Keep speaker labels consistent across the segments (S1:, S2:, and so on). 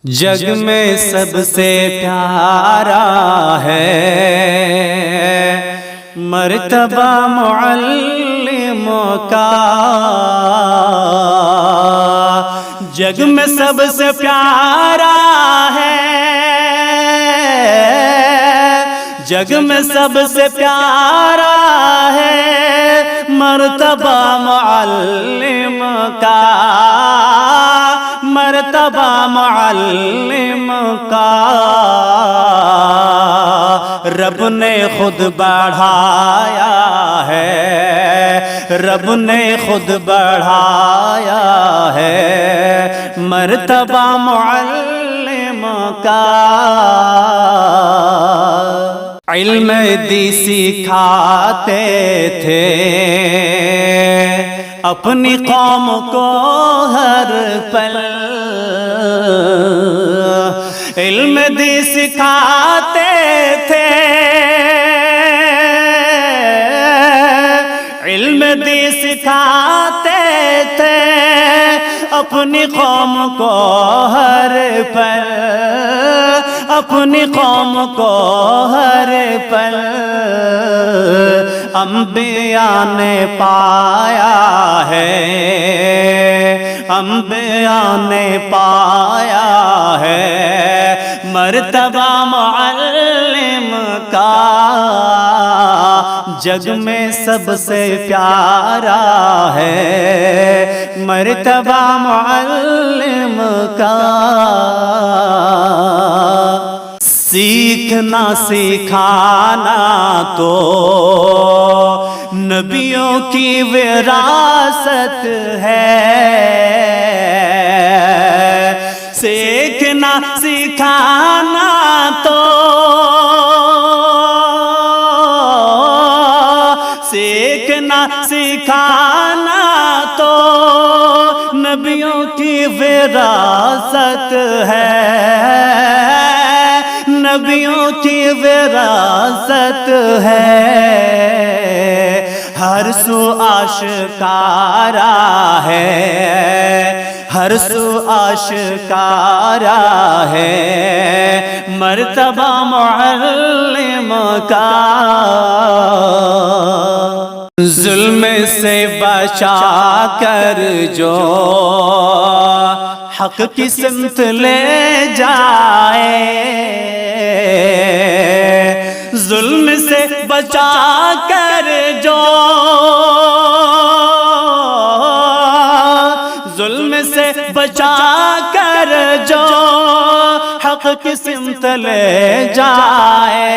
S1: جگ میں سب سے پیارا ہے مرتبہ معلموں کا، جگ میں سب سے پیارا ہے، جگ میں سب سے پیارا ہے مرتبہ معلم کا، مرتبہ معلم کا۔ رب نے خود بڑھایا ہے، رب نے خود بڑھایا ہے مرتبہ معلم کا۔ علم دی سکھاتے تھے اپنی قوم کو ہر پل، علم دی سکھاتے تھے، علم دی سکھاتے تھے اپنی قوم کو ہر پل، اپنی قوم کو ہر پل۔ انبیاء نے پایا ہے، انبیاء نے پایا ہے مرتبہ معلم کا، جگ میں سب سے پیارا ہے مرتبہ معلم کا۔ سیکھنا سکھانا تو نبیوں کی وراثت ہے، سیکھنا سکھانا تو، سیکھنا سکھانا تو نبیوں کی وراثت ہے، نبیوں کی وراثت ہے۔ ہر سو آشکارا ہے، ہر سو آشکارا ہے مرتبہ معلم کا۔ ظلم سے بچا کر جو حق کی سمت لے جائے، ظلم سے بچا کر جو، ظلم سے بچا کر جو حق کی سمت لے جائے،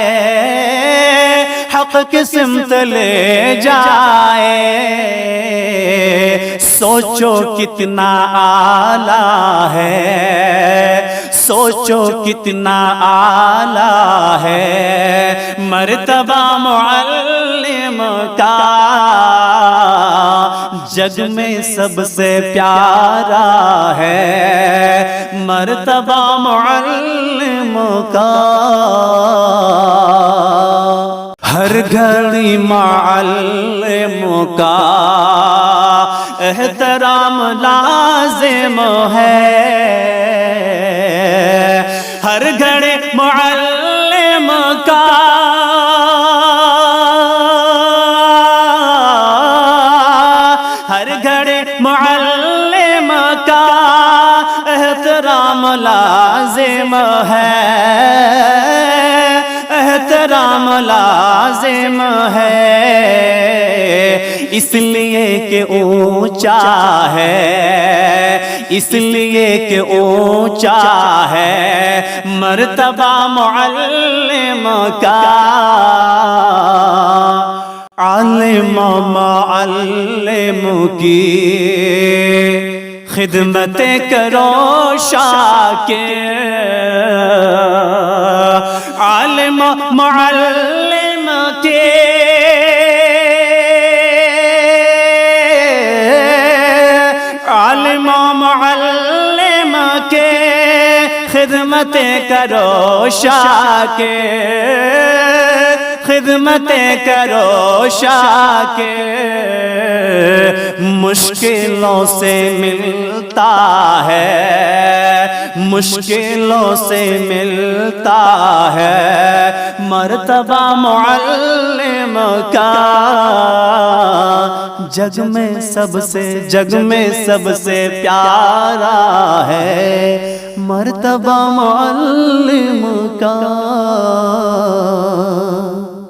S1: حق کی سمت لے جائے، سوچو کتنا اعلیٰ ہے، سوچو کتنا اعلیٰ ہے مرتبہ معلم کا، جگ میں سب سے پیارا ہے مرتبہ معلم کا۔ ہر گھڑی معلم کا احترام لازم ہے، ہر گھڑی معلم کا، ہر گھڑی معلم کا احترام لازم ہے، احترام لازم ہے، اس لیے کہ اونچا ہے، اس لیے کہ اونچا ہے مرتبہ معلم کا۔ عالم معلم کی خدمت کرو شاکر، عالم معلم کے، عالم معلم کے خدمت کرو شاکر، خدمتیں کرو شاہ کے، مشکلوں سے ملتا ہے، مشکلوں سے ملتا ہے مرتبہ معلم کا، جگ میں سب سے، جگ میں سب سے پیارا ہے مرتبہ معلم کا۔